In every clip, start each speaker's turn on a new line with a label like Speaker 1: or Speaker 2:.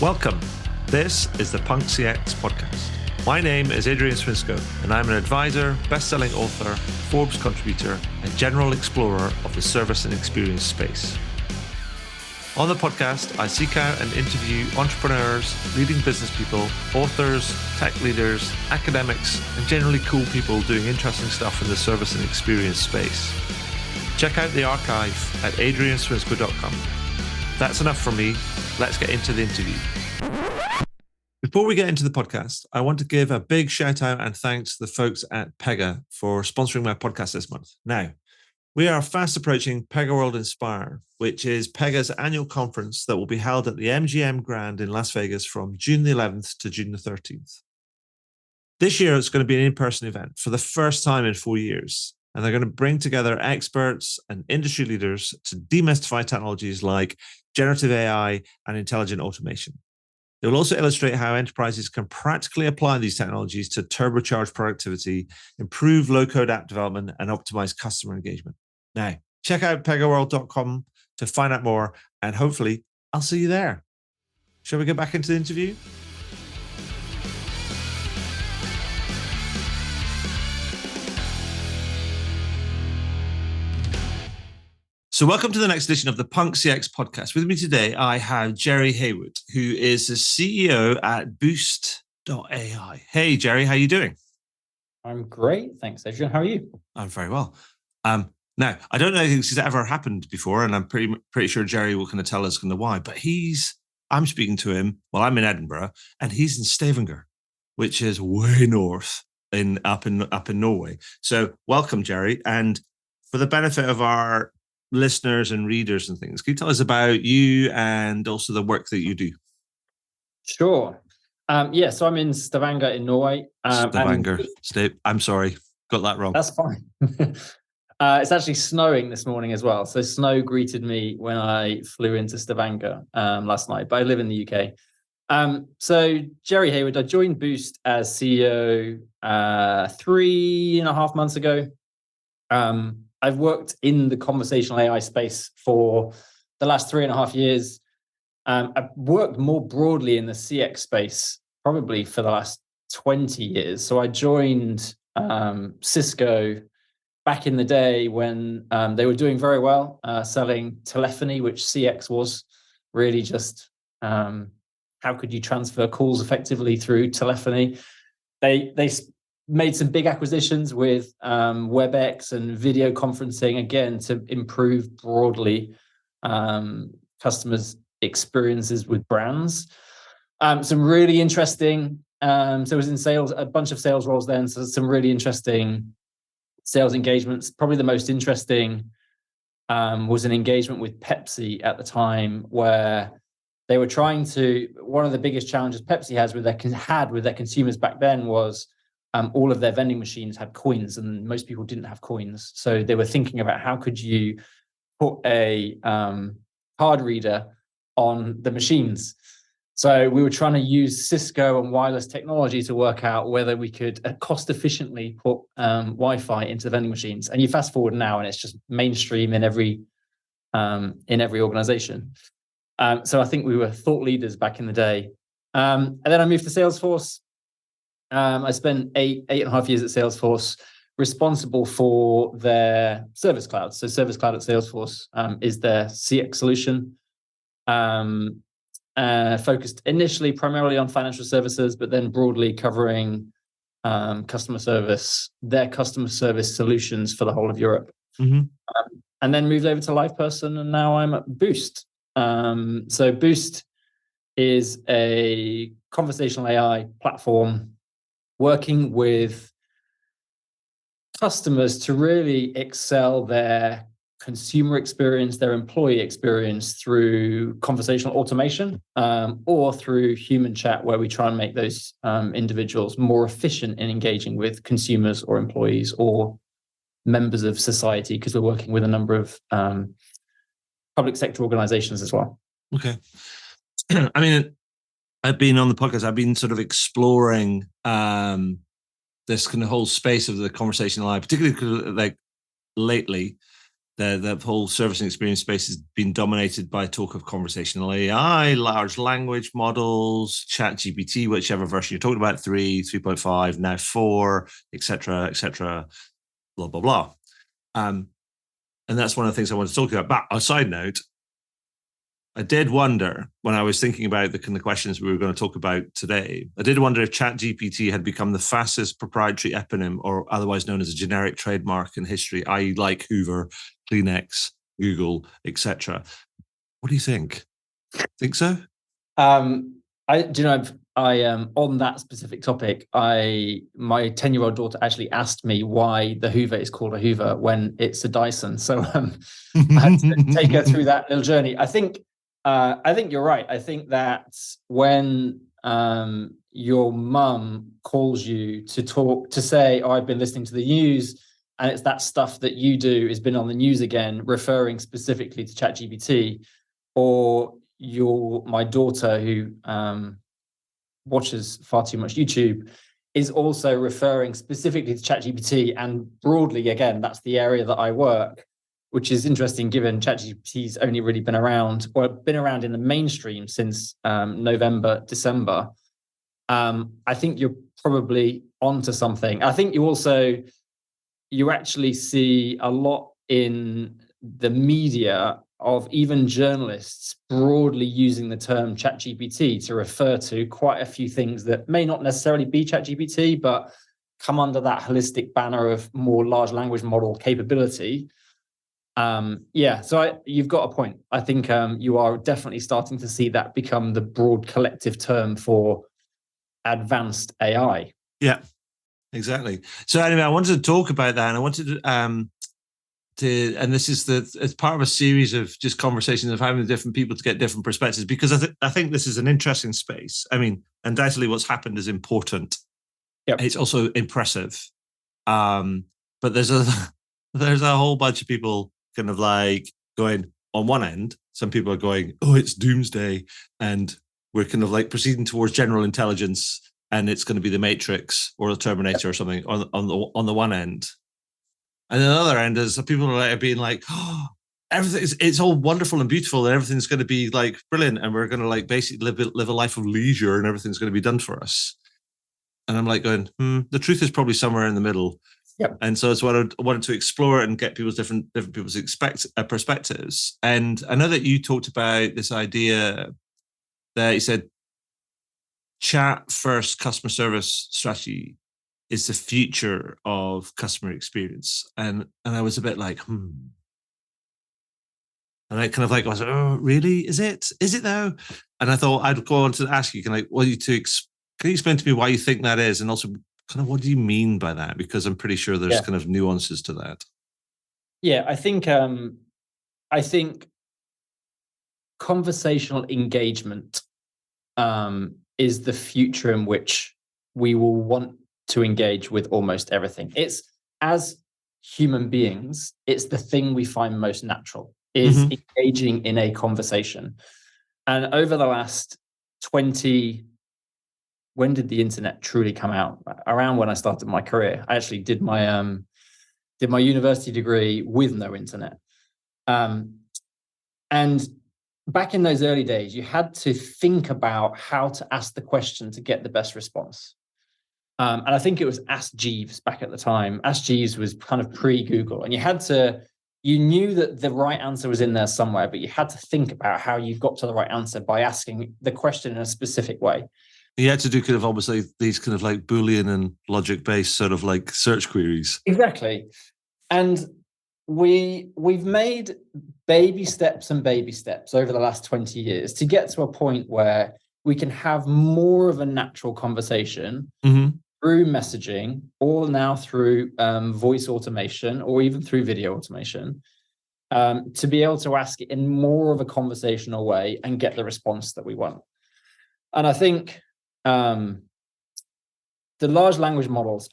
Speaker 1: Welcome. This is the Punk CX podcast. My name is Adrian Swinscoe, and I'm an advisor, best-selling author, Forbes contributor, and general explorer of the service and experience space. On the podcast, I seek out and interview entrepreneurs, leading business people, authors, tech leaders, academics, and generally cool people doing interesting stuff in the service and experience space. Check out the archive at adrianswinscoe.com. That's enough from me. Let's get into the interview. Before we get into the podcast, I want to give a big shout out and thanks to the folks at Pega for sponsoring my podcast this month. Now, we are fast approaching Pega World Inspire, which is Pega's annual conference that will be held at the MGM Grand in Las Vegas from June the 11th to June the 13th. This year, it's going to be an in-person event for the first time in 4 years. And they're going to bring together experts and industry leaders to demystify technologies like generative AI and intelligent automation. They will also illustrate how enterprises can practically apply these technologies to turbocharge productivity, improve low-code app development, and optimize customer engagement. Now, check out pegaworld.com to find out more, and hopefully I'll see you there. Shall we get back into the interview? So welcome to the next edition of the Punk CX podcast. With me today, I have Jerry Hayw, who is the CEO at Boost.ai. Hey, Jerry, how are you doing?
Speaker 2: I'm great. Thanks, Adrian. How are you?
Speaker 1: I'm very well. Now, I don't know if this has ever happened before, and I'm pretty sure Jerry will kind of tell us kind of why, but I'm speaking to him, well, I'm in Edinburgh, and he's in Stavanger, which is way north up in Norway. So welcome, Jerry. And for the benefit of our listeners and readers and things, can you tell us about you and also the work that you do?
Speaker 2: Sure. So I'm in Stavanger in Norway.
Speaker 1: Stavanger. I'm sorry, got that wrong.
Speaker 2: That's fine. It's actually snowing this morning as well. So snow greeted me when I flew into Stavanger last night, but I live in the UK. So Jerry Hayw, I joined Boost as CEO 3.5 months ago. I've worked in the conversational AI space for the last 3.5 years. I've worked more broadly in the CX space probably for the last 20 years. So I joined Cisco back in the day when they were doing very well, selling telephony, which CX was really just how could you transfer calls effectively through telephony. They made some big acquisitions with WebEx and video conferencing, again, to improve broadly customers' experiences with brands. Some really interesting, so I was in sales, a bunch of sales roles then, so some really interesting sales engagements. Probably the most interesting was an engagement with Pepsi at the time where they were trying to, one of the biggest challenges Pepsi had with their consumers back then was all of their vending machines had coins and most people didn't have coins. So they were thinking about how could you put a card reader on the machines. So we were trying to use Cisco and wireless technology to work out whether we could cost efficiently put Wi-Fi into the vending machines. And you fast forward now and it's just mainstream in every organization. So I think we were thought leaders back in the day. And then I moved to Salesforce. I spent 8.5 years at Salesforce, responsible for their Service Cloud. So Service Cloud at Salesforce is their CX solution, focused initially primarily on financial services, but then broadly covering customer service, their customer service solutions for the whole of Europe. Mm-hmm. And then moved over to LivePerson, and now I'm at Boost. So Boost is a conversational AI platform working with customers to really excel their consumer experience, their employee experience through conversational automation or through human chat, where we try and make those individuals more efficient in engaging with consumers or employees or members of society, because we're working with a number of public sector organizations as well.
Speaker 1: Okay. I mean, I've been on the podcast, I've been sort of exploring this kind of whole space of the conversational AI, particularly because like lately, the whole service and experience space has been dominated by talk of conversational AI, large language models, ChatGPT, whichever version you're talking about, 3, 3.5, now 4, etc., blah, blah, blah. And that's one of the things I want to talk about. But a side note, I did wonder when I was thinking about the kind of questions we were going to talk about today, I did wonder if ChatGPT had become the fastest proprietary eponym, or otherwise known as a generic trademark in history, i.e. like Hoover, Kleenex, Google, etc. What do you think? Think so?
Speaker 2: On that specific topic, my 10-year-old daughter actually asked me why the Hoover is called a Hoover when it's a Dyson. So I had to take her through that little journey. I think you're right. I think that when your mum calls you to say, "Oh, I've been listening to the news," and it's that stuff that you do has been on the news again, referring specifically to ChatGPT, or my daughter who watches far too much YouTube is also referring specifically to ChatGPT, and broadly, again, that's the area that I work, which is interesting given ChatGPT's only really been around in the mainstream since November, December. I think you're probably onto something. I think you actually see a lot in the media of even journalists broadly using the term ChatGPT to refer to quite a few things that may not necessarily be ChatGPT, but come under that holistic banner of more large language model capability. So you've got a point. I think you are definitely starting to see that become the broad collective term for advanced AI.
Speaker 1: Yeah, exactly. So anyway, I wanted to talk about that, and I wanted and this is it's part of a series of just conversations of having different people to get different perspectives, because I think this is an interesting space. I mean, undoubtedly what's happened is important.
Speaker 2: Yep.
Speaker 1: It's also impressive. But there's a whole bunch of people kind of like going on one end. Some people are going, "Oh, it's doomsday," and we're kind of like proceeding towards general intelligence, and it's going to be the Matrix or the Terminator or something on the one end. And then the other end is people are like being like, "Oh, it's all wonderful and beautiful, and everything's going to be like brilliant, and we're going to like basically live a life of leisure, and everything's going to be done for us." And I'm like going, the truth is probably somewhere in the middle.
Speaker 2: Yep.
Speaker 1: And so it's what I wanted to explore and get people's different people's perspectives. And I know that you talked about this idea that you said chat first customer service strategy is the future of customer experience. And I was a bit like, And I kind of like, I was like, oh, really? Is it though? And I thought I'd go on to ask you, can you explain to me why you think that is? And also kind of what do you mean by that? Because I'm pretty sure there's kind of nuances to that.
Speaker 2: Yeah, I think conversational engagement is the future in which we will want to engage with almost everything. It's, as human beings, it's the thing we find most natural, is engaging in a conversation. And over the last when did the internet truly come out? Around when I started my career. I actually did my university degree with no internet. And back in those early days, you had to think about how to ask the question to get the best response. And I think it was Ask Jeeves back at the time. Ask Jeeves was kind of pre-Google, and you knew that the right answer was in there somewhere, but you had to think about how you got to the right answer by asking the question in a specific way.
Speaker 1: You had to do kind of obviously these kind of like Boolean and logic-based sort of like search queries.
Speaker 2: Exactly. And we've made baby steps over the last 20 years to get to a point where we can have more of a natural conversation through messaging, or now through voice automation, or even through video automation, to be able to ask it in more of a conversational way and get the response that we want. And I think the large language models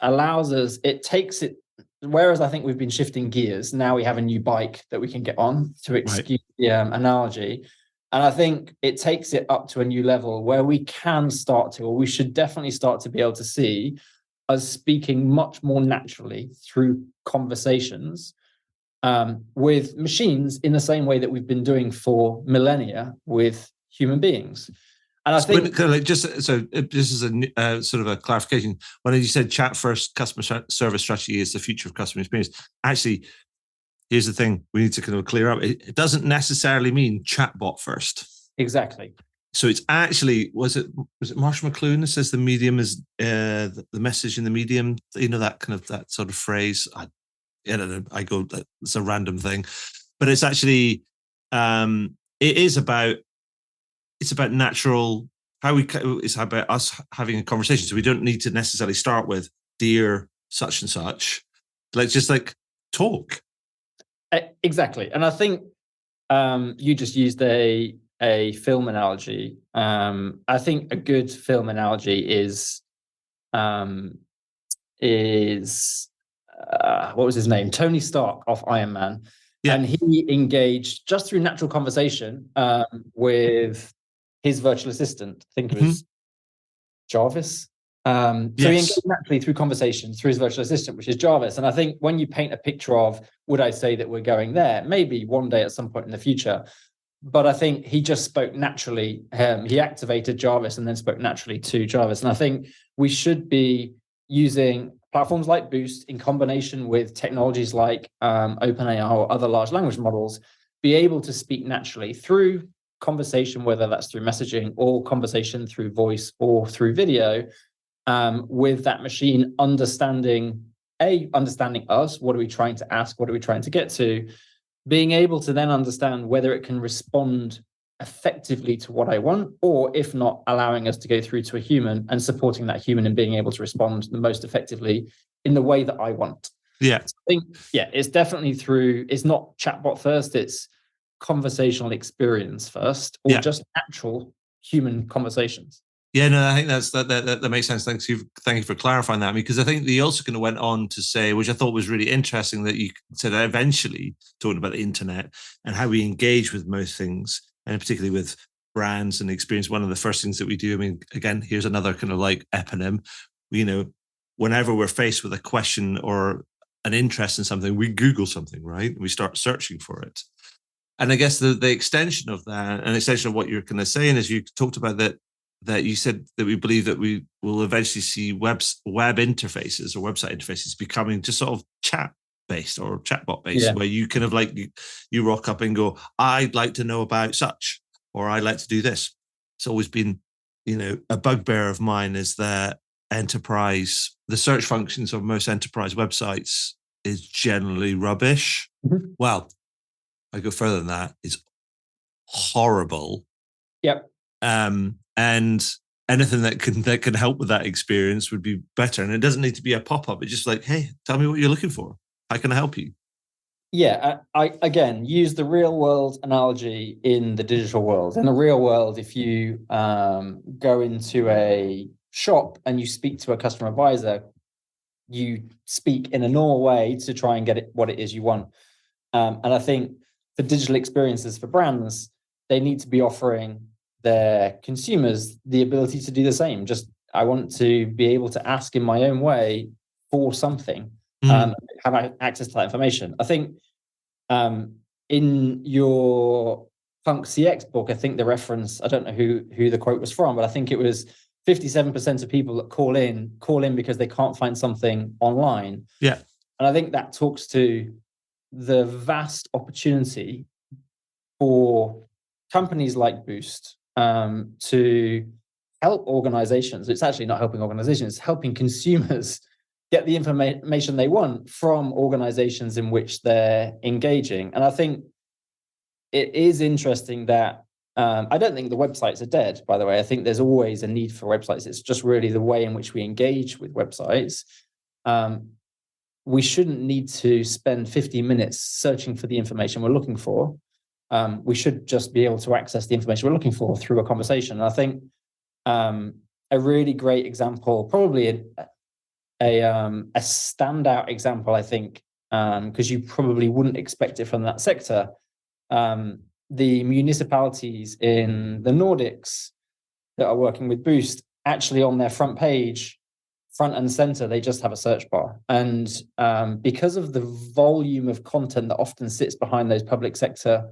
Speaker 2: whereas I think we've been shifting gears, now we have a new bike that we can get on, to excuse the analogy. And I think it takes it up to a new level where we can start to, or we should definitely start to be able to see us speaking much more naturally through conversations, with machines in the same way that we've been doing for millennia with human beings. And I think
Speaker 1: this is a sort of a clarification. When you said chat first customer service strategy is the future of customer experience, actually, here's the thing we need to kind of clear up. It doesn't necessarily mean chatbot first.
Speaker 2: Exactly.
Speaker 1: So it's actually, was it Marshall McLuhan that says the medium is the message in the medium? You know, that sort of phrase. I don't know. It's a random thing, but it's actually it's about natural. It's about us having a conversation. So we don't need to necessarily start with dear such and such. Let's just talk.
Speaker 2: Exactly, and I think you just used a film analogy. I think a good film analogy is what was his name? Tony Stark off Iron Man. Yeah. And he engaged just through natural conversation with his virtual assistant. I think it was Jarvis. So he engaged naturally through conversation through his virtual assistant, which is Jarvis. And I think when you paint a picture of, would I say that we're going there? Maybe one day at some point in the future. But I think he just spoke naturally. He activated Jarvis and then spoke naturally to Jarvis. And I think we should be using platforms like Boost in combination with technologies like OpenAI or other large language models, be able to speak naturally through conversation, whether that's through messaging or conversation through voice or through video, with that machine understanding us. What are we trying to ask? What are we trying to get to? Being able to then understand whether it can respond effectively to what I want, or if not, allowing us to go through to a human and supporting that human and being able to respond the most effectively in the way that I want.
Speaker 1: Yeah.
Speaker 2: So I think, it's definitely it's not chatbot first, it's conversational experience first, or just actual human conversations.
Speaker 1: Yeah, no, I think that makes sense. Thank you for clarifying that, because I think they also kind of went on to say, which I thought was really interesting, that you said eventually talking about the internet and how we engage with most things, and particularly with brands and experience. One of the first things that we do, I mean, again, here's another kind of eponym. Whenever we're faced with a question or an interest in something, we Google something, right? We start searching for it. And I guess the extension of that, an extension of what you're kind of saying, is you talked about that you said that we believe that we will eventually see web interfaces or website interfaces becoming just sort of chat-based or chatbot-based, where you kind of you rock up and go, I'd like to know about such, or I'd like to do this. It's always been, a bugbear of mine is that the search functions of most enterprise websites is generally rubbish. Mm-hmm. Well, I go further than that. It's horrible.
Speaker 2: Yep.
Speaker 1: And anything that can help with that experience would be better. And it doesn't need to be a pop-up. It's just hey, tell me what you're looking for. How can I help you?
Speaker 2: Yeah, I again use the real world analogy in the digital world. In the real world, if you go into a shop and you speak to a customer advisor, you speak in a normal way to try and get what it is you want. And I think for digital experiences for brands, they need to be offering their consumers the ability to do the same. I want to be able to ask in my own way for something, have access to that information. I think in your Punk CX book, I think the reference, I don't know who the quote was from, but I think it was 57% of people that call in because they can't find something online.
Speaker 1: Yeah.
Speaker 2: And I think that talks to the vast opportunity for companies like Boost to help organizations. It's actually not helping organizations, it's helping consumers get the information they want from organizations in which they're engaging. And I think it is interesting that I don't think the websites are dead, by the way. I think there's always a need for websites. It's just really the way in which we engage with websites. We shouldn't need to spend 50 minutes searching for the information we're looking for. We should just be able to access the information we're looking for through a conversation. And I think a really great example, probably a standout example, I think, because you probably wouldn't expect it from that sector. The municipalities in the Nordics that are working with Boost, actually on their front page front and center, they just have a search bar. And because of the volume of content that often sits behind those public sector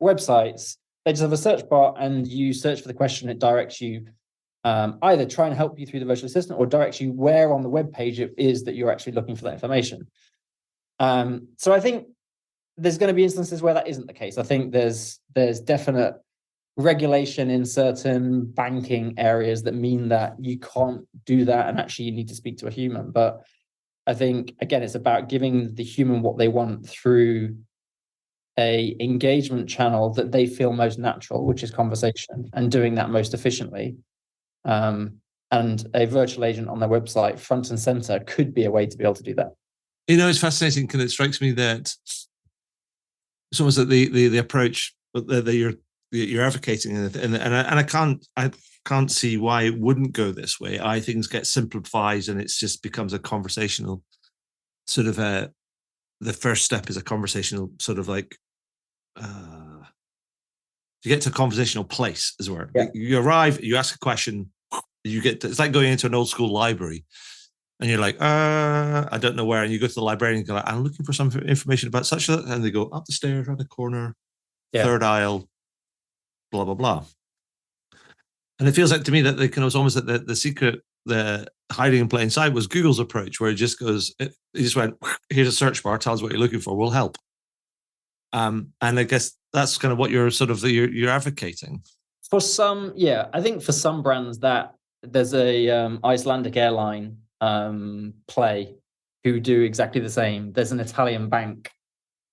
Speaker 2: websites, they just have a search bar, and you search for the question, it directs you either try and help you through the virtual assistant or directs you where on the web page it is that you're actually looking for that information. So I think there's going to be instances where that isn't the case. I think there's definite regulation in certain banking areas that mean that you can't do that, and actually you need to speak to a human. But I think, again, it's about giving the human what they want through a engagement channel that they feel most natural, which is conversation, and doing that most efficiently. And a virtual agent on their website, front and center, could be a way to be able to do that.
Speaker 1: It's fascinating because it strikes me that it's almost that the approach that you're advocating, and I can't see why it wouldn't go this way. Things get simplified, and it just becomes a conversational sort of the first step is a conversational sort of like you get to a conversational place, as it were.
Speaker 2: Yeah.
Speaker 1: You arrive, you ask a question, it's like going into an old school library. And you're like, I don't know where. And you go to the librarian and go, I'm looking for some information about such and that. And they go up the stairs, around the corner, third aisle, blah, blah, blah. And it feels like to me that it's almost that the secret, the hiding in plain sight was Google's approach, where it just goes, it just went, here's a search bar, tells what you're looking for, we'll help. And I guess that's kind of what you're sort of, you're advocating.
Speaker 2: For some, I think for some brands that there's a Icelandic airline play who do exactly the same. There's an Italian bank,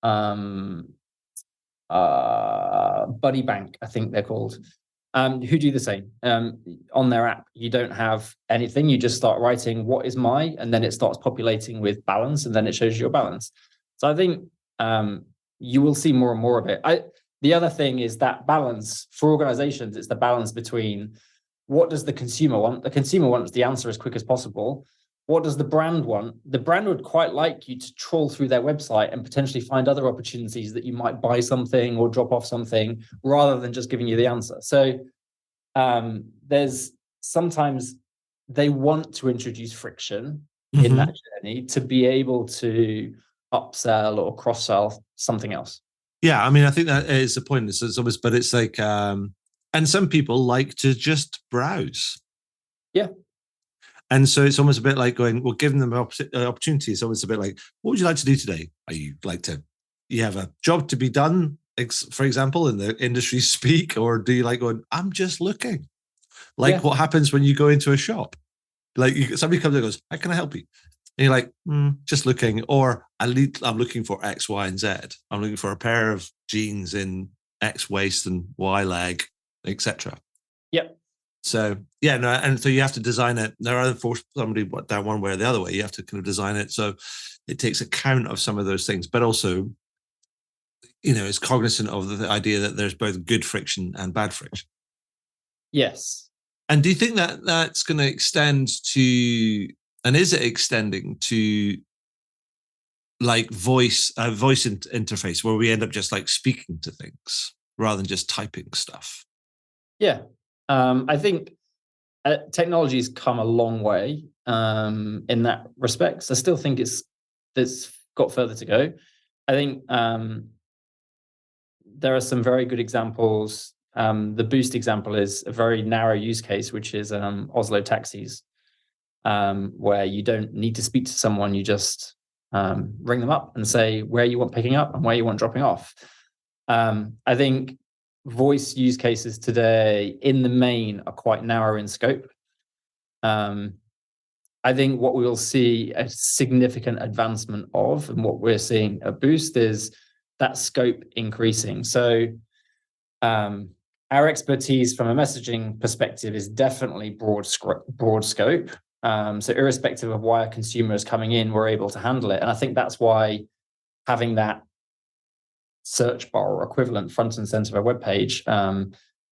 Speaker 2: Buddy Bank, I think they're called, who do the same. On their app, you don't have anything. You just start writing, what is my, and then it starts populating with balance, and then it shows you your balance. So I think you will see more and more of it. The other thing is that balance for organizations, it's the balance between what does the consumer want? The consumer wants the answer as quick as possible. What does the brand want? The brand would quite like you to trawl through their website and potentially find other opportunities that you might buy something or drop off something, rather than just giving you the answer. So there's sometimes they want to introduce friction in that journey to be able to upsell or cross-sell something else.
Speaker 1: Yeah, I mean, I think that is the point. It's almost, but it's like, and some people like to just browse.
Speaker 2: Yeah.
Speaker 1: And so it's almost a bit like going, well, giving them opportunities. It's almost a bit like, what would you like to do today? You have a job to be done, for example, in the industry speak, or do you like going, I'm just looking? What happens when you go into a shop? Somebody comes and goes, how can I help you? And you're like, just looking, or I'm looking for X, Y, and Z. I'm looking for a pair of jeans in X waist and Y leg, etc.
Speaker 2: Yep.
Speaker 1: So and so you have to design it. There are for somebody down one way or the other way. You have to kind of design it so it takes account of some of those things, but also, it's cognizant of the idea that there's both good friction and bad friction.
Speaker 2: Yes.
Speaker 1: And do you think that that's going to extend to? And is it extending to like voice interface, where we end up just like speaking to things rather than just typing stuff?
Speaker 2: Yeah. I think technology's come a long way in that respect. I still think it's got further to go. I think there are some very good examples. The Boost example is a very narrow use case, which is Oslo taxis. Where you don't need to speak to someone, you just ring them up and say where you want picking up and where you want dropping off. I think voice use cases today, in the main, are quite narrow in scope. I think what we will see a significant advancement of, and what we're seeing at Boost, is that scope increasing. So our expertise from a messaging perspective is definitely broad scope. So irrespective of why a consumer is coming in, we're able to handle it. And I think that's why having that search bar or equivalent front and center of a web page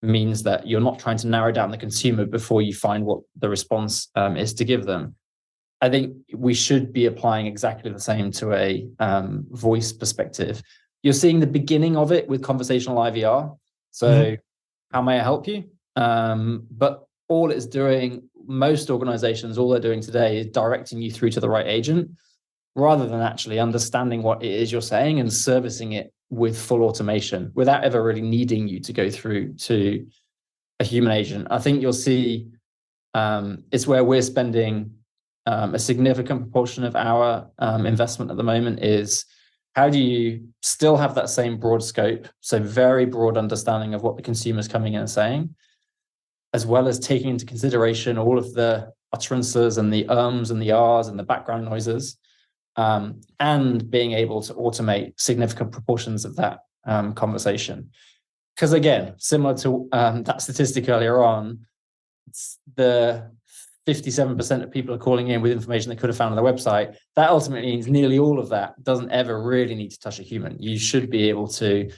Speaker 2: means that you're not trying to narrow down the consumer before you find what the response is to give them. I think we should be applying exactly the same to a voice perspective. You're seeing the beginning of it with conversational IVR. So how may I help you? But all it's doing, most organizations, all they're doing today is directing you through to the right agent, rather than actually understanding what it is you're saying and servicing it with full automation without ever really needing you to go through to a human agent. I think you'll see it's where we're spending a significant proportion of our investment at the moment is how do you still have that same broad scope, so very broad understanding of what the consumer's coming in and saying, as well as taking into consideration all of the utterances and the ums and the ahs and the background noises, and being able to automate significant proportions of that conversation. Because again, similar to that statistic earlier on, it's the 57% of people are calling in with information they could have found on their website. That ultimately means nearly all of that doesn't ever really need to touch a human. You should be able to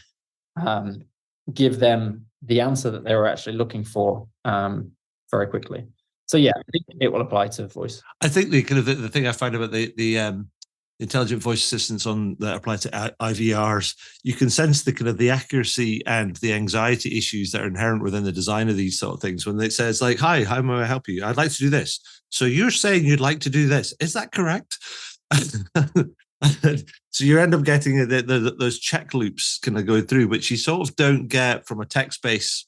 Speaker 2: give them the answer that they were actually looking for very quickly. So yeah, I think it will apply to voice.
Speaker 1: I think the kind of the thing I find about the intelligent voice assistants that apply to IVRs, you can sense the kind of the accuracy and the anxiety issues that are inherent within the design of these sort of things. When it says like, "Hi, how may I help you? I'd like to do this." So you're saying you'd like to do this? Is that correct? So you end up getting those check loops kind of go through, which you sort of don't get from a text-based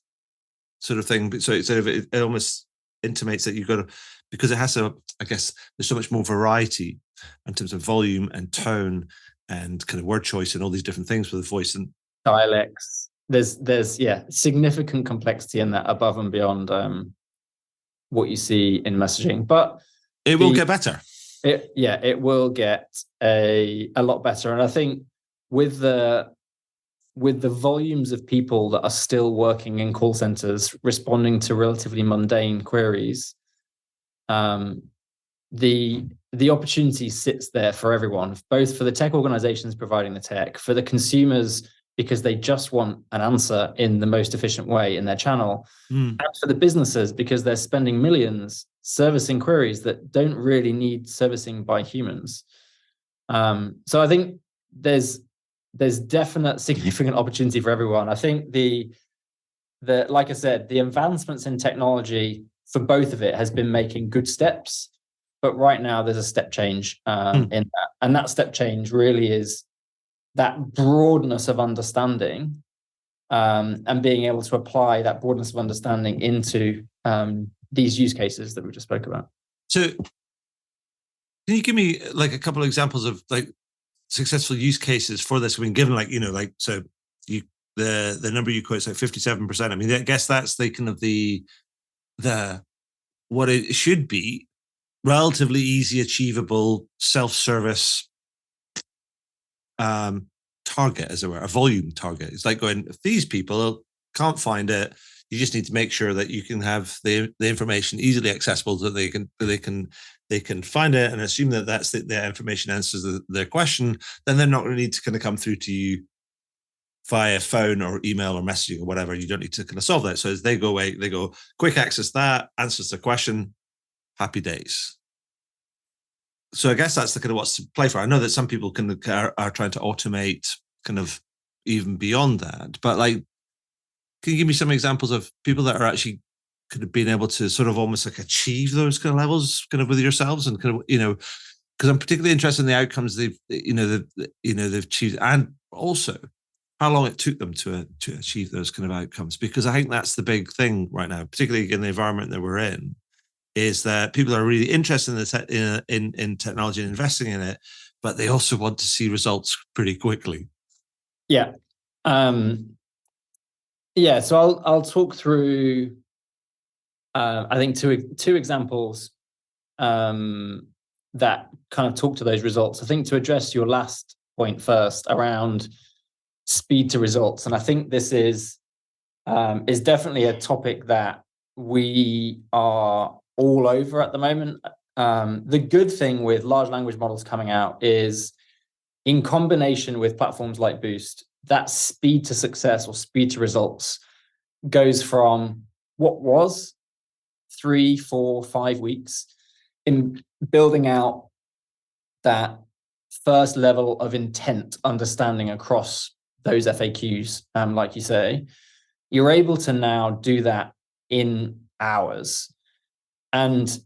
Speaker 1: sort of thing. But so it almost intimates that you've got to, because it has to, I guess there's so much more variety in terms of volume and tone and kind of word choice and all these different things with the voice and
Speaker 2: dialects. There's significant complexity in that above and beyond what you see in messaging, but
Speaker 1: it will get better.
Speaker 2: It will get a lot better. And I think with the volumes of people that are still working in call centers responding to relatively mundane queries, the opportunity sits there for everyone, both for the tech organizations providing the tech, for the consumers because they just want an answer in the most efficient way in their channel, and for the businesses because they're spending millions servicing queries that don't really need servicing by humans. So I think there's definite significant opportunity for everyone. I think the like I said, the advancements in technology for both of it has been making good steps. But right now, there's a step change in that. And that step change really is that broadness of understanding and being able to apply that broadness of understanding into these use cases that we just spoke about.
Speaker 1: So can you give me like a couple of examples of like successful use cases for this? I mean, given like, so the number you quote is like 57%. I mean, I guess that's the kind of the what it should be, relatively easy, achievable, self-service target, as it were, a volume target. It's like going, if these people can't find it, you just need to make sure that you can have the information easily accessible so they can find it and assume that that's the information answers their question. Then they're not going to need to kind of come through to you via phone or email or messaging or whatever. You don't need to kind of solve that. So as they go away, they go, quick access that, answers the question, happy days. So I guess that's the kind of what's to play for. I know that some people are trying to automate kind of even beyond that, but like, can you give me some examples of people that are actually kind of being able to sort of almost like achieve those kind of levels kind of with yourselves and kind of, because I'm particularly interested in the outcomes they've achieved, and also how long it took them to achieve those kind of outcomes. Because I think that's the big thing right now, particularly in the environment that we're in, is that people are really interested in technology and investing in it, but they also want to see results pretty quickly.
Speaker 2: Yeah. So I'll talk through, I think two examples that kind of talk to those results. I think to address your last point first around speed to results, and I think this is definitely a topic that we are all over at the moment. The good thing with large language models coming out is, in combination with platforms like Boost, that speed to success or speed to results goes from what was 3, 4, 5 weeks in building out that first level of intent understanding across those FAQs, like you say. You're able to now do that in hours. And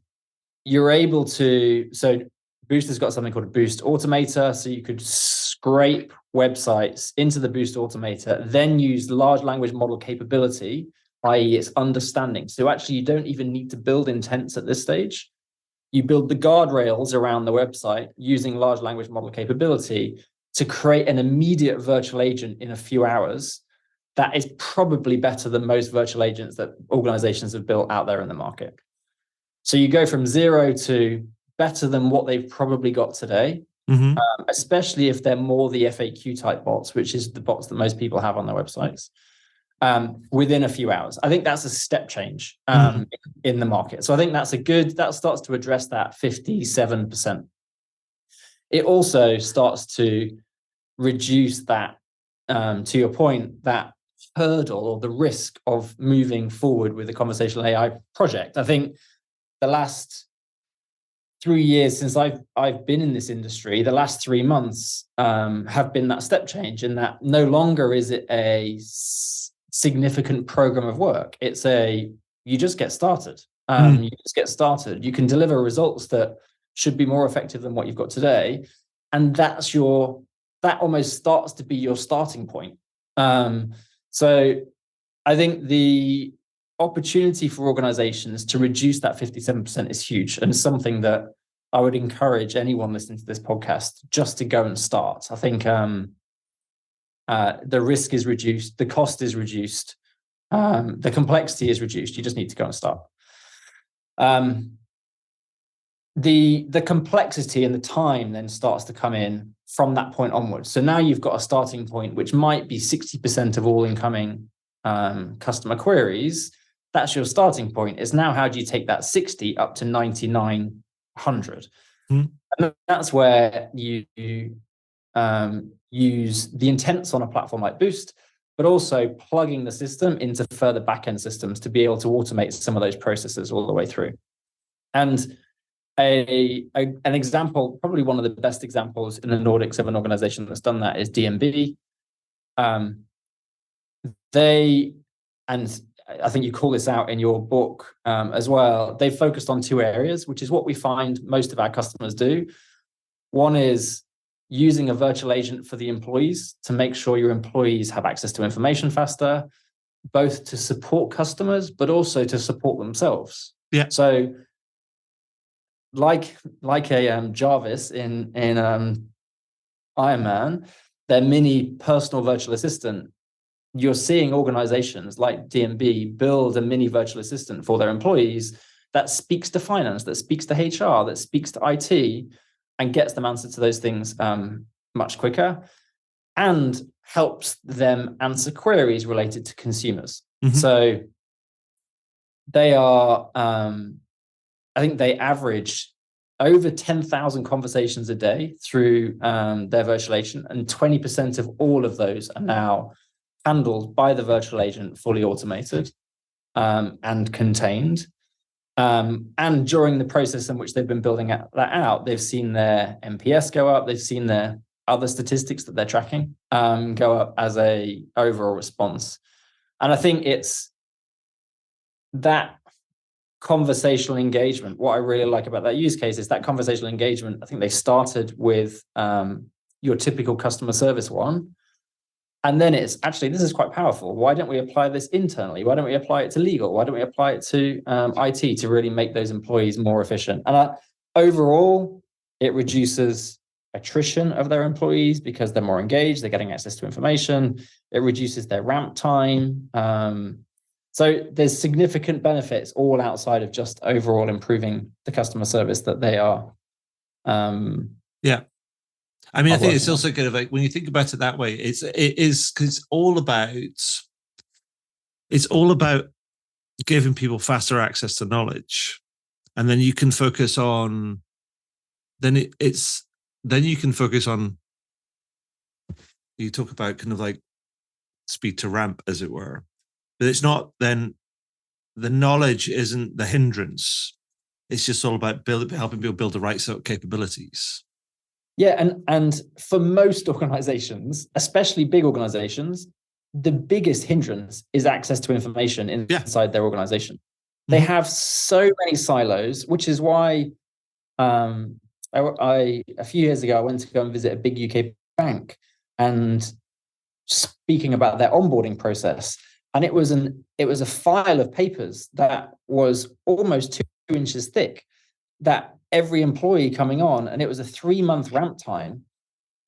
Speaker 2: you're able to, so Boost has got something called a Boost Automator. So you could scrape websites into the Boost Automator, then use large language model capability, i.e. its understanding. So actually you don't even need to build intents at this stage. You build the guardrails around the website using large language model capability to create an immediate virtual agent in a few hours. That is probably better than most virtual agents that organizations have built out there in the market. So you go from 0 to better than what they've probably got today, especially if they're more the FAQ type bots, which is the bots that most people have on their websites, within a few hours. I think that's a step change in the market. So I think that starts to address that 57%. It also starts to reduce that, to your point, that hurdle or the risk of moving forward with the conversational AI project. I think the last 3 years since I've been in this industry, the last 3 months have been that step change, in that no longer is it a significant program of work. It's you just get started. You just get started. You can deliver results that should be more effective than what you've got today. And that almost starts to be your starting point. So I think the opportunity for organizations to reduce that 57% is huge, and something that I would encourage anyone listening to this podcast just to go and start. I think the risk is reduced, the cost is reduced, the complexity is reduced. You just need to go and start. The complexity and the time then starts to come in from that point onwards. So now you've got a starting point, which might be 60% of all incoming customer queries. That's your starting point. It's now, how do you take that 60 up to 9,900? And that's where you use the intents on a platform like Boost, but also plugging the system into further backend systems to be able to automate some of those processes all the way through. And an example, probably one of the best examples in the Nordics of an organization that's done that, is DNB. And I think you call this out in your book as well. They focused on 2 areas, which is what we find most of our customers do. One is using a virtual agent for the employees to make sure your employees have access to information faster, both to support customers, but also to support themselves. Yeah. So like a Jarvis in Iron Man, their mini personal virtual assistant, you're seeing organizations like DNB build a mini virtual assistant for their employees that speaks to finance, that speaks to HR, that speaks to IT, and gets them answers to those things much quicker, and helps them answer queries related to consumers. So they are, I think they average over 10,000 conversations a day through their virtual agent, and 20% of all of those are now handled by the virtual agent, fully automated and contained. And during the process in which they've been building that out, they've seen their NPS go up. They've seen their other statistics that they're tracking go up as a overall response. And I think it's that conversational engagement. What I really like about that use case is that conversational engagement. I think they started with your typical customer service one. And then it's actually, this is quite powerful. Why don't we apply this internally? Why don't we apply it to legal? Why don't we apply it to IT to really make those employees more efficient? And overall, it reduces attrition of their employees because they're more engaged, they're getting access to information. It reduces their ramp time. So there's significant benefits all outside of just overall improving the customer service that they are.
Speaker 1: Yeah. I mean, I think it's also kind of like, when you think about it that way, it is because it's all about giving people faster access to knowledge, and then you can focus on. Then you can focus on. You talk about kind of like speed to ramp, as it were, but it's not. Then the knowledge isn't the hindrance. It's just all about helping people build the right sort of capabilities.
Speaker 2: Yeah, and for most organizations, especially big organizations, the biggest hindrance is access to information inside their organization. They have so many silos, which is why a few years ago I went to go and visit a big UK bank and speaking about their onboarding process, and it was a file of papers that was almost 2 inches thick, that every employee coming on, and it was a 3-month ramp time,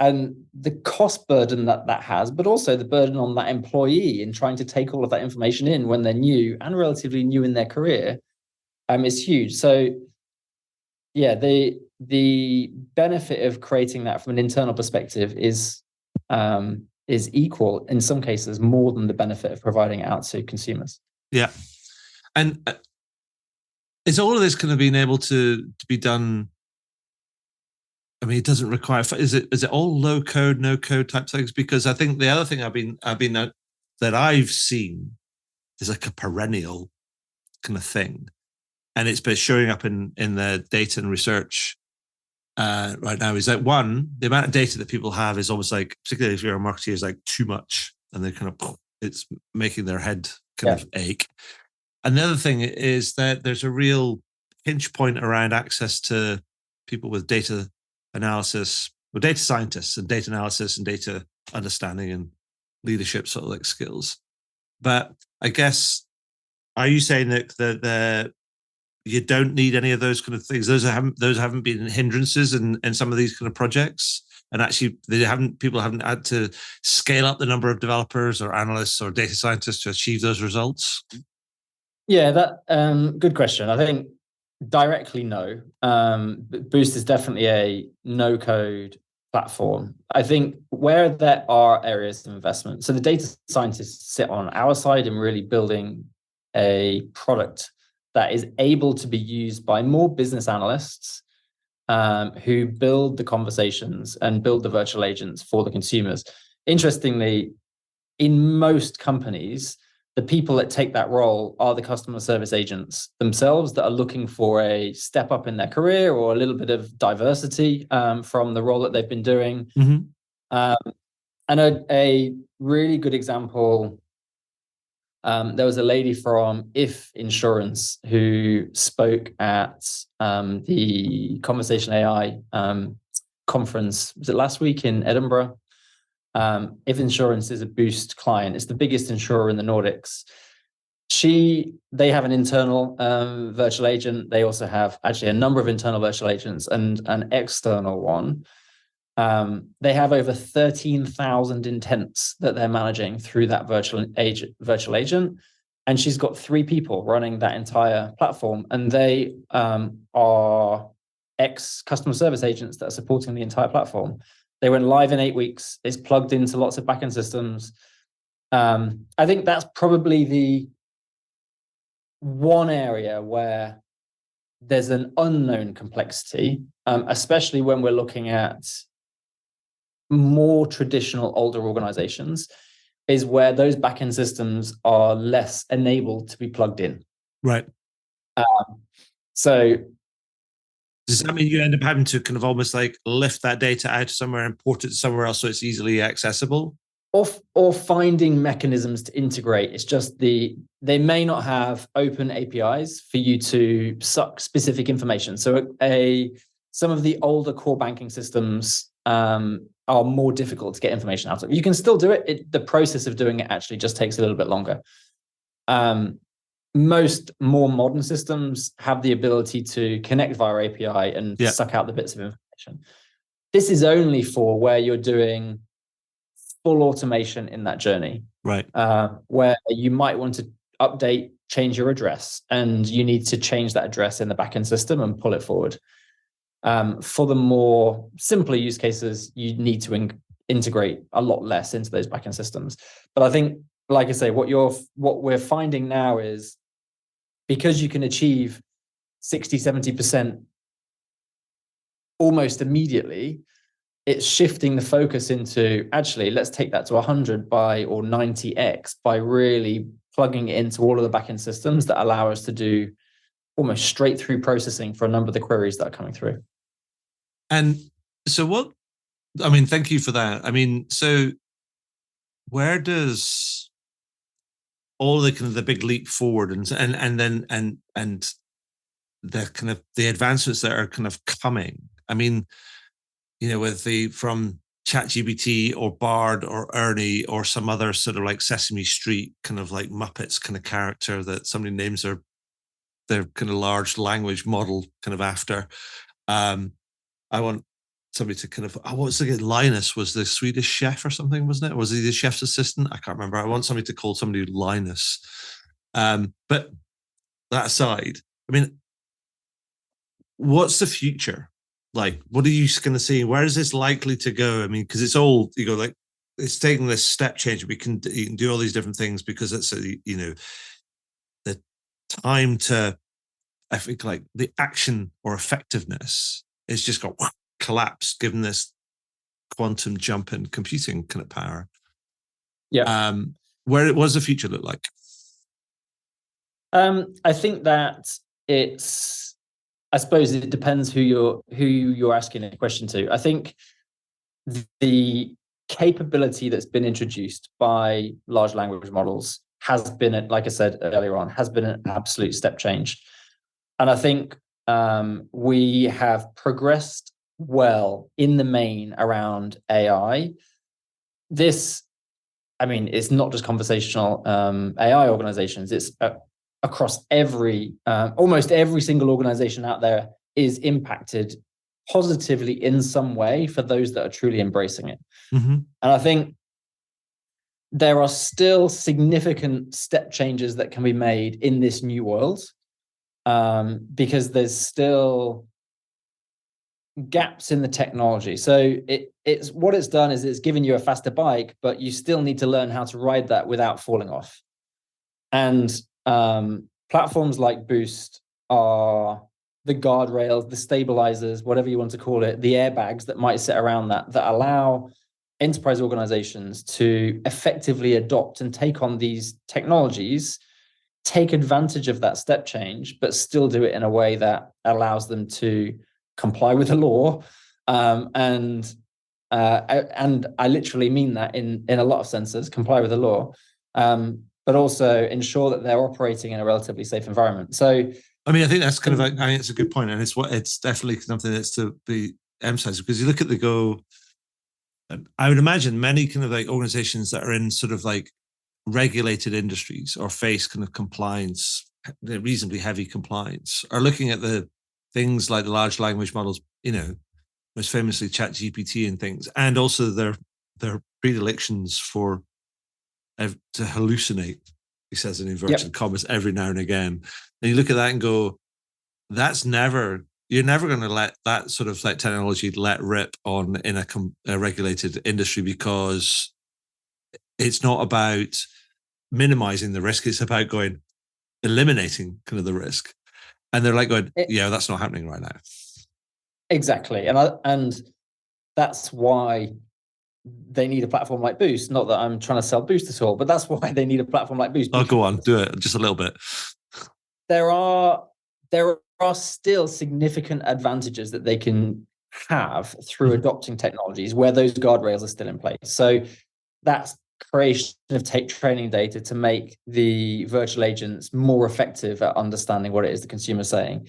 Speaker 2: and the cost burden that has, but also the burden on that employee in trying to take all of that information in when they're new and relatively new in their career, is huge. So yeah, the benefit of creating that from an internal perspective is equal, in some cases more than the benefit of providing it out to consumers.
Speaker 1: Yeah. And is all of this kind of being able to be done? I mean, it doesn't require. Is it all low code, no code type things? Because I think the other thing that I've seen is like a perennial kind of thing, and it's been showing up in the data and research right now. Is that one, the amount of data that people have is almost like, particularly if you're a marketer, is like too much, and they kind of, it's making their head kind of ache. And the other thing is that there's a real pinch point around access to people with data analysis, or data scientists and data analysis and data understanding and leadership sort of like skills. But I guess, are you saying that you don't need any of those kind of things? Those haven't been hindrances in some of these kind of projects, and actually people haven't had to scale up the number of developers or analysts or data scientists to achieve those results?
Speaker 2: Yeah, that good question. I think directly no. Boost is definitely a no-code platform. I think where there are areas of investment, so the data scientists sit on our side in really building a product that is able to be used by more business analysts who build the conversations and build the virtual agents for the consumers. Interestingly, in most companies, the people that take that role are the customer service agents themselves that are looking for a step up in their career or a little bit of diversity from the role that they've been doing. And a really good example, there was a lady from If Insurance who spoke at the Conversation AI conference. Was it last week in Edinburgh? If Insurance is a Boost client. It's the biggest insurer in the Nordics. They have an internal virtual agent. They also have actually a number of internal virtual agents and an external one. They have over 13,000 intents that they're managing through that virtual agent. And she's got 3 people running that entire platform. And they are ex-customer service agents that are supporting the entire platform. They went live in 8 weeks. It's plugged into lots of backend systems. I think that's probably the one area where there's an unknown complexity, especially when we're looking at more traditional older organizations, is where those backend systems are less enabled to be plugged in.
Speaker 1: Right.
Speaker 2: So
Speaker 1: does that mean you end up having to kind of almost like lift that data out somewhere and port it somewhere else so it's easily accessible?
Speaker 2: Or finding mechanisms to integrate. It's just they may not have open APIs for you to suck specific information. So some of the older core banking systems are more difficult to get information out of. You can still do it. The process of doing it actually just takes a little bit longer. Most more modern systems have the ability to connect via API and suck out the bits of information. This is only for where you're doing full automation in that journey,
Speaker 1: right?
Speaker 2: Where you might want to change your address, and you need to change that address in the backend system and pull it forward. For the more simpler use cases, you need to integrate a lot less into those backend systems. But I think, like I say, what we're finding now is, because you can achieve 60, 70% almost immediately, it's shifting the focus into, actually, let's take that to 100 or 90x by really plugging it into all of the backend systems that allow us to do almost straight through processing for a number of the queries that are coming through.
Speaker 1: And so thank you for that. I mean, so where does all the kind of the big leap forward and the kind of the advancements that are kind of coming. I mean, with from ChatGPT or Bard or Ernie or some other sort of like Sesame Street kind of like Muppets kind of character that somebody names their kind of large language model kind of after. I want somebody to kind of, what was it? Linus was the Swedish chef or something, wasn't it? Was he the chef's assistant? I can't remember. I want somebody to call somebody Linus. But that aside, I mean, what's the future? Like, what are you going to see? Where is this likely to go? I mean, because it's all, like it's taking this step change. You can do all these different things because it's, the time to, I think, like the action or effectiveness is just got collapsed given this quantum jump in computing kind of power.
Speaker 2: Yeah.
Speaker 1: What does the future look like?
Speaker 2: I think that I suppose it depends who you're asking a question to. I think the capability that's been introduced by large language models has been, like I said earlier on, has been an absolute step change. And I think we have progressed well in the main around AI. It's not just conversational AI organizations. It's across almost every single organization out there is impacted positively in some way for those that are truly embracing it.
Speaker 1: Mm-hmm.
Speaker 2: And I think there are still significant step changes that can be made in this new world, because there's still gaps in the technology. So it's what it's done is it's given you a faster bike, but you still need to learn how to ride that without falling off. And platforms like Boost are the guardrails, the stabilizers, whatever you want to call it, the airbags that might sit around that allow enterprise organizations to effectively adopt and take on these technologies, take advantage of that step change, but still do it in a way that allows them to comply with the law. And I literally mean that in a lot of senses, comply with the law, but also ensure that they're operating in a relatively safe environment. So,
Speaker 1: I mean, I think that's kind of, I think it's a good point, and it's definitely something that's to be emphasized, because you look at the Go. I would imagine many kind of like organizations that are in sort of like regulated industries or face kind of compliance, reasonably heavy compliance, are looking at the things like the large language models, most famously ChatGPT and things, and also their predilections for to hallucinate, he says in inverted commas, every now and again. And you look at that and go, you're never going to let that sort of like technology let rip on in a regulated industry, because it's not about minimizing the risk. It's about eliminating kind of the risk. And they're like going, that's not happening right now.
Speaker 2: Exactly. And that's why they need a platform like Boost. Not that I'm trying to sell Boost at all, but that's why they need a platform like Boost.
Speaker 1: Oh, go on, do it just a little bit.
Speaker 2: There are still significant advantages that they can have through adopting technologies where those guardrails are still in place. So that's creation of training data to make the virtual agents more effective at understanding what it is the consumer's saying.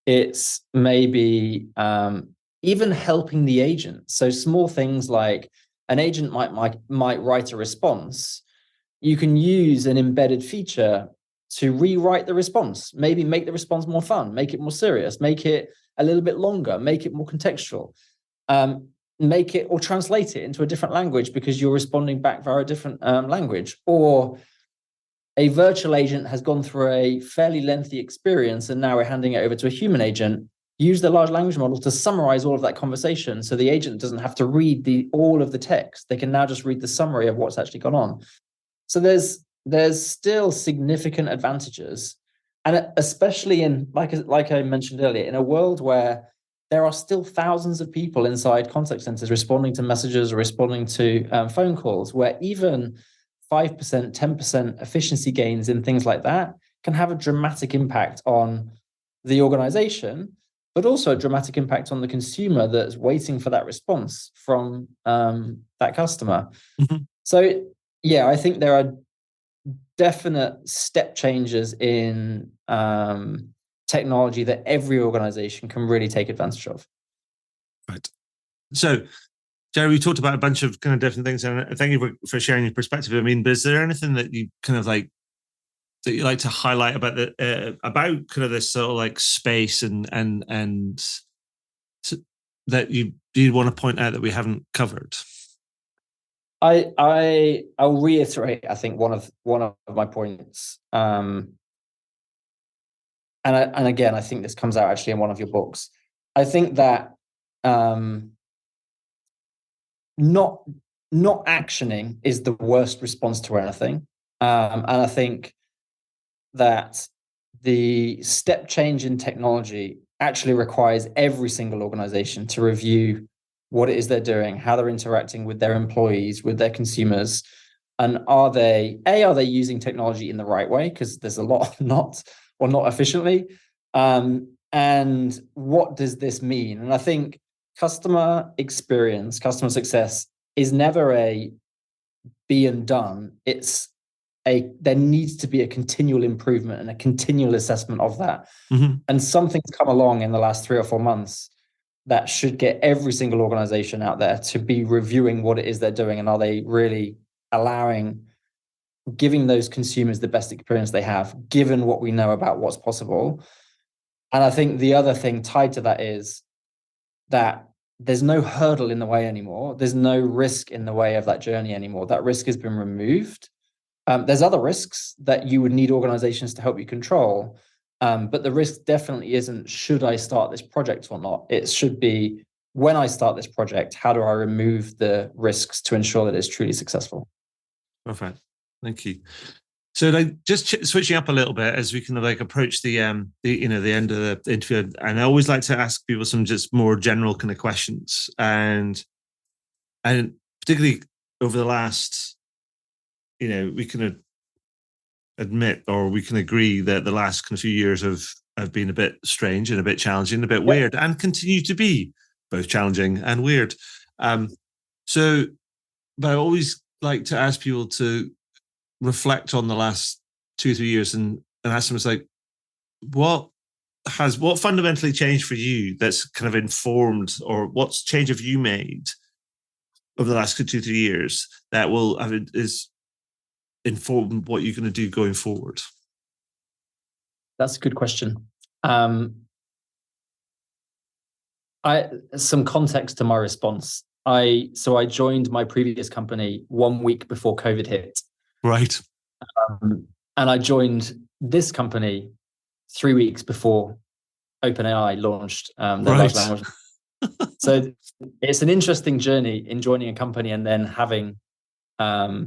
Speaker 2: It's maybe even helping the agent. So small things like an agent might write a response. You can use an embedded feature to rewrite the response, maybe make the response more fun, make it more serious, make it a little bit longer, make it more contextual, make it or translate it into a different language because you're responding back via a different language. Or a virtual agent has gone through a fairly lengthy experience and now we're handing it over to a human agent. Use the large language model to summarize all of that conversation so the agent doesn't have to read all of the text. They can now just read the summary of what's actually gone on. So there's still significant advantages, and especially in, like I mentioned earlier, in a world where there are still thousands of people inside contact centers responding to messages or responding to phone calls, where even 5%, 10% efficiency gains in things like that can have a dramatic impact on the organization, but also a dramatic impact on the consumer that's waiting for that response from that customer.
Speaker 1: Mm-hmm.
Speaker 2: So, yeah, I think there are definite step changes in technology that every organization can really take advantage of.
Speaker 1: Right. So, Jerry, we talked about a bunch of kind of different things, and thank you for sharing your perspective. I mean, but is there anything that you kind of like that you like to highlight about the about kind of this sort of like space and that you want to point out that we haven't covered?
Speaker 2: I'll reiterate, I think, one of my points, and again, I think this comes out actually in one of your books. I think that not actioning is the worst response to anything, and I think that the step change in technology actually requires every single organization to review what it is they're doing, how they're interacting with their employees, with their consumers, and are they using technology in the right way? Because there's a lot not efficiently. And what does this mean? And I think customer experience, customer success is never a be and done. There needs to be a continual improvement and a continual assessment of that. Mm-hmm. And something's come along in the last 3 or 4 months that should get every single organization out there to be reviewing what it is they're doing, and are they really giving those consumers the best experience they have, given what we know about what's possible. And I think the other thing tied to that is that there's no hurdle in the way anymore. There's no risk in the way of that journey anymore. That risk has been removed. There's other risks that you would need organizations to help you control. But the risk definitely isn't, should I start this project or not? It should be, when I start this project, how do I remove the risks to ensure that it's truly successful?
Speaker 1: Perfect. Thank you. So like just switching up a little bit as we kind of like approach the end of the interview, and I always like to ask people some just more general kind of questions, and particularly over the last, we can admit, or we can agree that the last kind of few years have been a bit strange and a bit challenging, a bit weird, and continue to be both challenging and weird. So, but I always like to ask people to reflect on the last 2 or 3 years and ask them, it's like, what fundamentally changed for you that's kind of informed, or what change have you made over the last 2 or 3 years that is inform what you're going to do going forward?
Speaker 2: That's a good question. Some context to my response. I joined my previous company 1 week before COVID hit.
Speaker 1: Right.
Speaker 2: And I joined this company 3 weeks before OpenAI launched their large language. So it's an interesting journey in joining a company and then having, I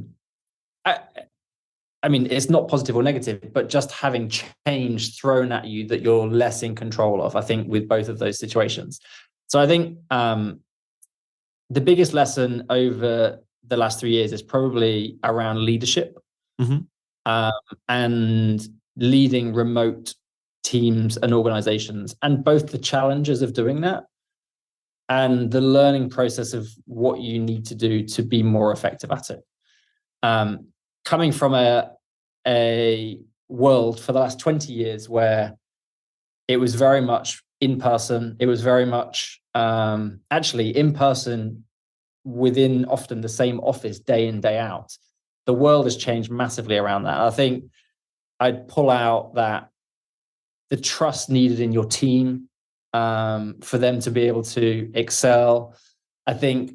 Speaker 2: mean, it's not positive or negative, but just having change thrown at you that you're less in control of, I think, with both of those situations. So I think the biggest lesson over the last 3 years is probably around leadership, and leading remote teams and organizations, and both the challenges of doing that and the learning process of what you need to do to be more effective at it. Coming from a world for the last 20 years where it was very much in person, it was very much actually in person within often the same office day in, day out. The world has changed massively around that. I think I'd pull out that the trust needed in your team for them to be able to excel. I think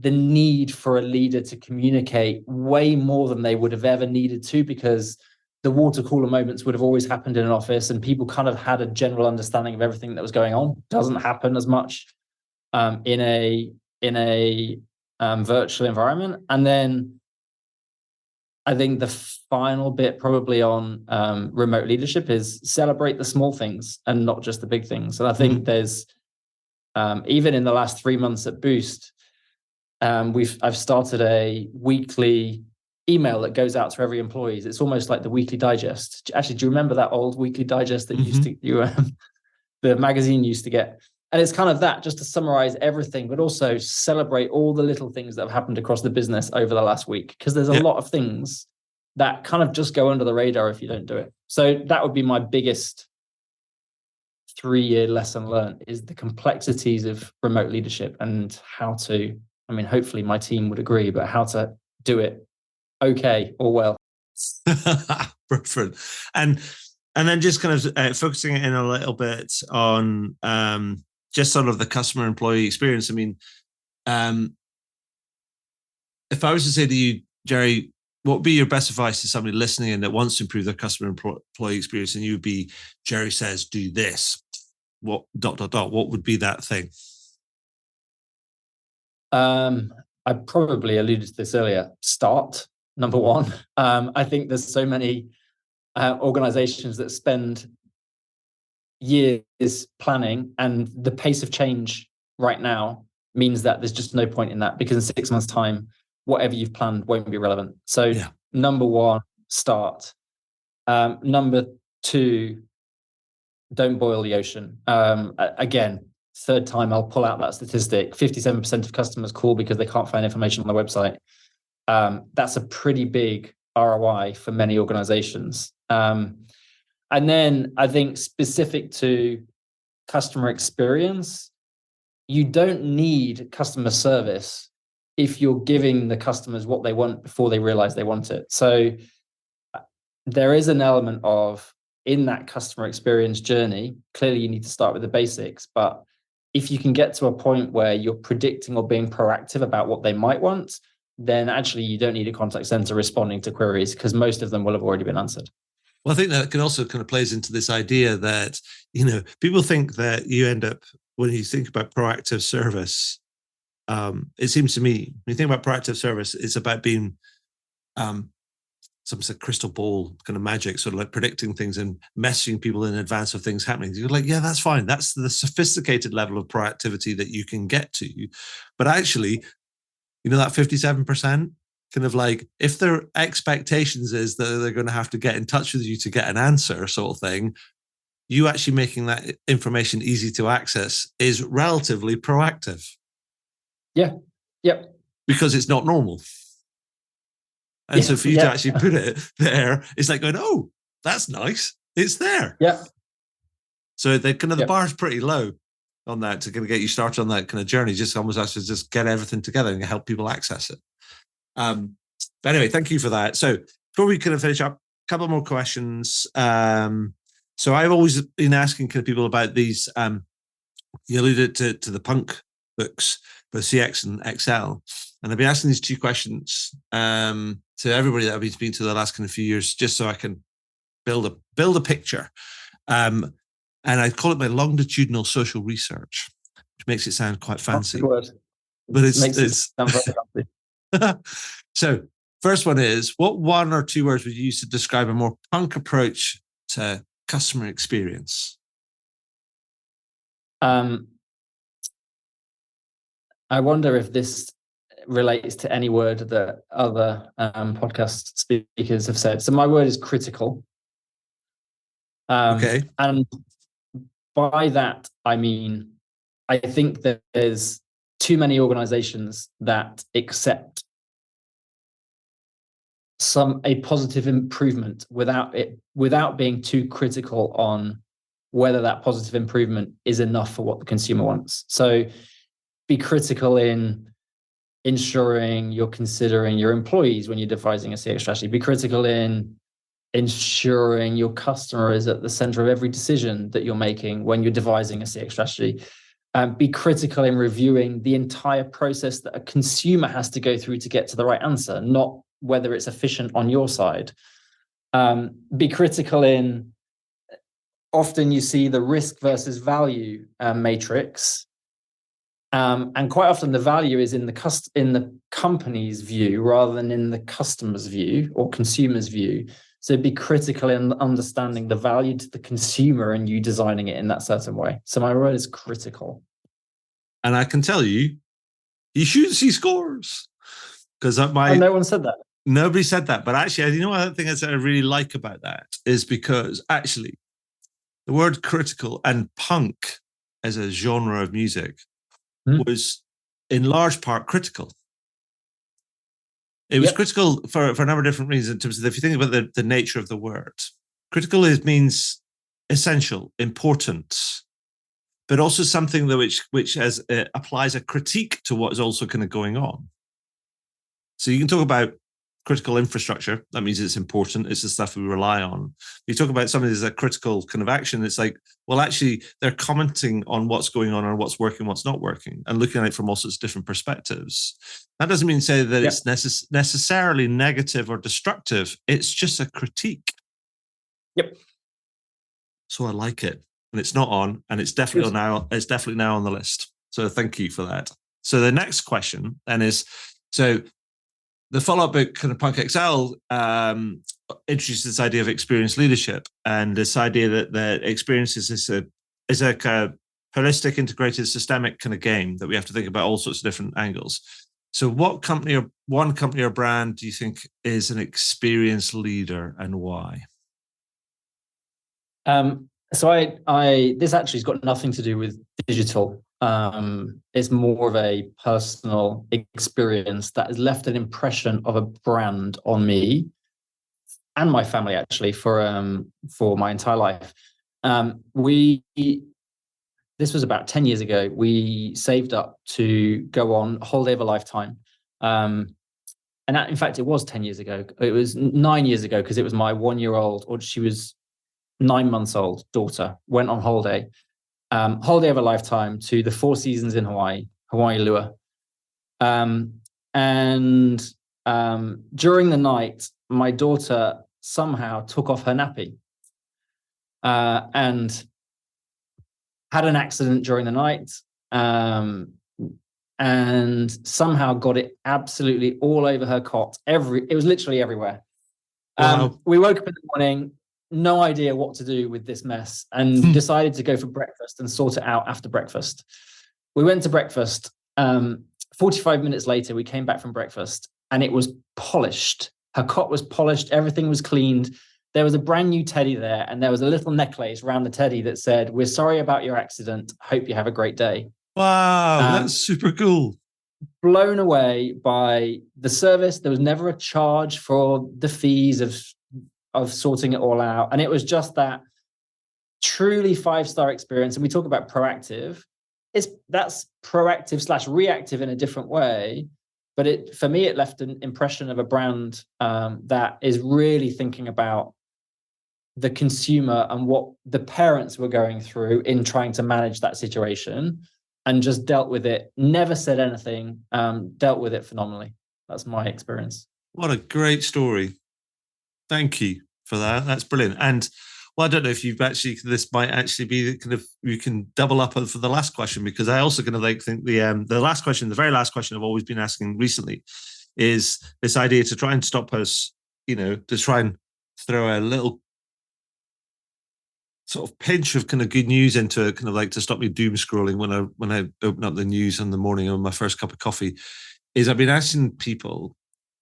Speaker 2: the need for a leader to communicate way more than they would have ever needed to, because the water cooler moments would have always happened in an office and people kind of had a general understanding of everything that was going on. Doesn't happen as much in a virtual environment. And then I think the final bit probably on remote leadership is celebrate the small things and not just the big things. And I think there's even in the last 3 months at Boost, I've started a weekly email that goes out to every employee. It's almost like the weekly digest. Actually, do you remember that old weekly digest that the magazine used to get? And it's kind of that, just to summarize everything, but also celebrate all the little things that have happened across the business over the last week, because there's a lot of things that kind of just go under the radar if you don't do it. So that would be my biggest 3-year lesson learned, is the complexities of remote leadership and how to, I mean, hopefully my team would agree, but how to do it okay or well.
Speaker 1: Brilliant. And then just kind of focusing in a little bit on just sort of the customer employee experience. I mean, if I was to say to you, Jerry, what would be your best advice to somebody listening in that wants to improve their customer employee experience? And you would be, Jerry says, do this. What ... What would be that thing?
Speaker 2: I probably alluded to this earlier. Start, number one. I think there's so many organizations that spend years planning, and the pace of change right now means that there's just no point in that, because in 6 months' time, whatever you've planned won't be relevant. So number one, start. Number two, don't boil the ocean. Again, third time I'll pull out that statistic. 57% of customers call because they can't find information on the website. That's a pretty big ROI for many organizations. And then I think specific to customer experience, you don't need customer service if you're giving the customers what they want before they realize they want it. So there is an element of, in that customer experience journey, clearly you need to start with the basics, but if you can get to a point where you're predicting or being proactive about what they might want, then actually you don't need a contact center responding to queries, because most of them will have already been answered.
Speaker 1: Well, I think that can also kind of plays into this idea that, people think that you end up, when you think about proactive service, it seems to me, when you think about proactive service, it's about being some sort of crystal ball kind of magic, sort of like predicting things and messaging people in advance of things happening. You're like, yeah, that's fine. That's the sophisticated level of proactivity that you can get to. But actually, that 57%, kind of like, if their expectations is that they're going to have to get in touch with you to get an answer sort of thing, you actually making that information easy to access is relatively proactive.
Speaker 2: Yeah. Yep.
Speaker 1: Because it's not normal. And so for you to actually put it there, it's like going, oh, that's nice. It's there.
Speaker 2: Yeah.
Speaker 1: So the kind of the bar is pretty low on that to kind of get you started on that kind of journey. Just almost actually just get everything together and help people access it. But anyway, thank you for that. So before we kind of finish up, a couple more questions. So I've always been asking kind of people about these. You alluded to the punk books, both CX and XL. And I've been asking these two questions to everybody that I've been speaking to the last kind of few years, just so I can build a picture. And I call it my longitudinal social research, which makes it sound quite fancy.
Speaker 2: Word.
Speaker 1: But it's
Speaker 2: sound very fancy.
Speaker 1: So first one is, what one or two words would you use to describe a more punk approach to customer experience?
Speaker 2: I wonder if this relates to any word that other podcast speakers have said. So my word is critical.
Speaker 1: Okay.
Speaker 2: And by that, I mean, I think that there's too many organizations that accept a positive improvement without being too critical on whether that positive improvement is enough for what the consumer wants. So be critical in ensuring you're considering your employees when you're devising a CX strategy. Be critical in ensuring your customer is at the center of every decision that you're making when you're devising a CX strategy. Be critical in reviewing the entire process that a consumer has to go through to get to the right answer, not whether it's efficient on your side. Be critical in, often you see the risk versus value matrix. And quite often the value is in the company's view rather than in the customer's view or consumer's view. So be critical in understanding the value to the consumer and you designing it in that certain way. So my word is critical.
Speaker 1: And I can tell you should see scores. Because
Speaker 2: no one said that.
Speaker 1: Nobody said that. But actually, one thing that I really like about that is because actually the word critical and punk as a genre of music was in large part critical. It was critical for a number of different reasons in terms of, if you think about the nature of the word, critical means essential, important, but also something that which has applies a critique to what is also kind of going on. So you can talk about critical infrastructure. That means it's important. It's the stuff we rely on. You talk about something that's a critical kind of action. It's like, well, actually, they're commenting on what's going on and what's working, what's not working, and looking at it from all sorts of different perspectives. That doesn't mean to say that it's necessarily negative or destructive. It's just a critique.
Speaker 2: Yep.
Speaker 1: So I like it, and it's not on, and it's definitely now. It's definitely now on the list. So thank you for that. So the next question then is, so the follow-up book, kind of Punk XL, introduces this idea of experience leadership, and this idea that experience is a kind of holistic, integrated, systemic kind of game that we have to think about all sorts of different angles. So what company or one company or brand do you think is an experience leader, and why?
Speaker 2: So I this actually has got nothing to do with digital. It's more of a personal experience that has left an impression of a brand on me and my family, actually, for my entire life. This was about 10 years ago. We saved up to go on holiday of a lifetime. And that, in fact, it was 10 years ago. It was 9 years ago, because it was my 1-year-old, or she was 9 months old daughter, went on holiday. Holiday of a lifetime to the Four Seasons in Hawaii Lua. And during the night, my daughter somehow took off her nappy and had an accident during the night, and somehow got it absolutely all over her cot. It was literally everywhere.
Speaker 1: Wow.
Speaker 2: We woke up in the morning, no idea what to do with this mess, and decided to go for breakfast and sort it out after breakfast. We went to breakfast. 45 minutes later, we came back from breakfast, and it was polished. Her cot was polished. Everything was cleaned. There was a brand new teddy there, and there was a little necklace around the teddy that said, "We're sorry about your accident. Hope you have a great day."
Speaker 1: Wow, that's super cool.
Speaker 2: Blown away by the service. There was never a charge for the fees of sorting it all out. And it was just that truly 5-star experience. And we talk about proactive. That's proactive / reactive in a different way. But for me, it left an impression of a brand that is really thinking about the consumer and what the parents were going through in trying to manage that situation, and just dealt with it, never said anything, dealt with it phenomenally. That's my experience.
Speaker 1: What a great story. Thank you for that. That's brilliant. And well, I don't know if you've actually, this might actually be kind of, you can double up for the last question, because I also kind of think the last question, the very last question I've always been asking recently, is this idea to try and stop us, to try and throw a little sort of pinch of kind of good news into it, kind of like to stop me doom scrolling when I open up the news in the morning on my first cup of coffee, is I've been asking people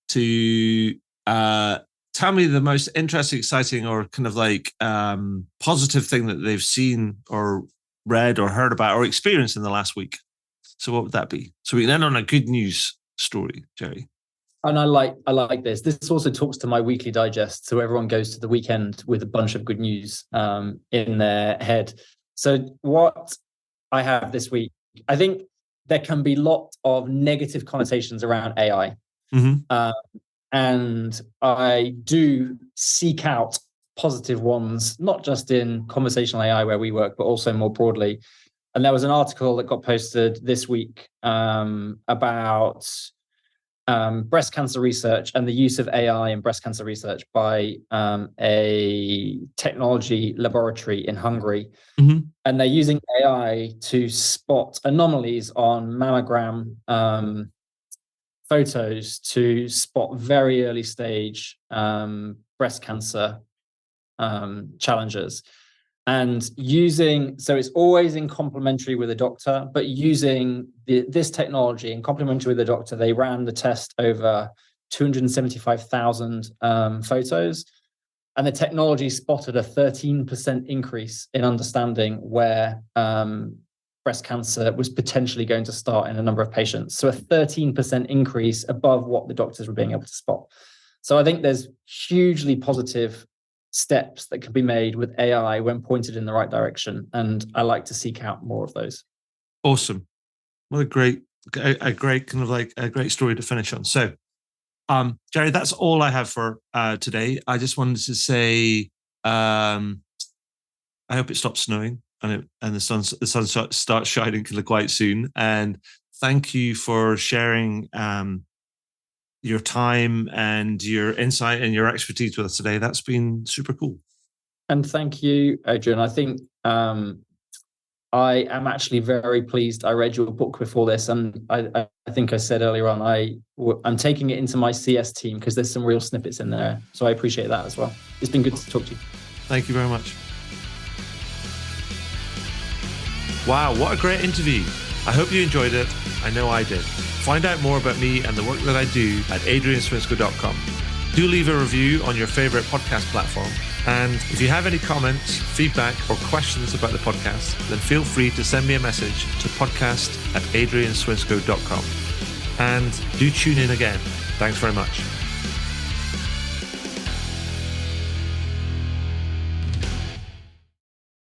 Speaker 1: to tell me the most interesting, exciting, or kind of like positive thing that they've seen or read or heard about or experienced in the last week. So what would that be? So we can end on a good news story, Jerry.
Speaker 2: And I like this. This also talks to my weekly digest. So everyone goes to the weekend with a bunch of good news in their head. So what I have this week, I think there can be a lot of negative connotations around AI. Mm-hmm. And I do seek out positive ones, not just in conversational AI where we work, but also more broadly. And there was an article that got posted this week about breast cancer research and the use of AI in breast cancer research by a technology laboratory in Hungary. Mm-hmm. And they're using AI to spot anomalies on mammogram photos to spot very early stage breast cancer challenges. And so it's always in complementary with a doctor, but using this technology in complementary with a doctor, they ran the test over 275,000 photos. And the technology spotted a 13% increase in understanding where breast cancer was potentially going to start in a number of patients. So a 13% increase above what the doctors were being able to spot. So I think there's hugely positive steps that can be made with AI when pointed in the right direction. And I like to seek out more of those.
Speaker 1: Awesome. What a great kind of like a great story to finish on. So, Jerry, that's all I have for today. I just wanted to say, I hope it stops snowing and the sun starts shining kind of quite soon. And thank you for sharing your time and your insight and your expertise with us today. That's been super cool.
Speaker 2: And thank you, Adrian. I think I am actually very pleased. I read your book before this, and I think I said earlier on, I'm taking it into my CS team because there's some real snippets in there. So I appreciate that as well. It's been good to talk to you.
Speaker 1: Thank you very much. Wow, what a great interview. I hope you enjoyed it. I know I did. Find out more about me and the work that I do at adrianswinscoe.com. Do leave a review on your favorite podcast platform. And if you have any comments, feedback, or questions about the podcast, then feel free to send me a message to podcast@adrianswinscoe.com. And do tune in again. Thanks very much.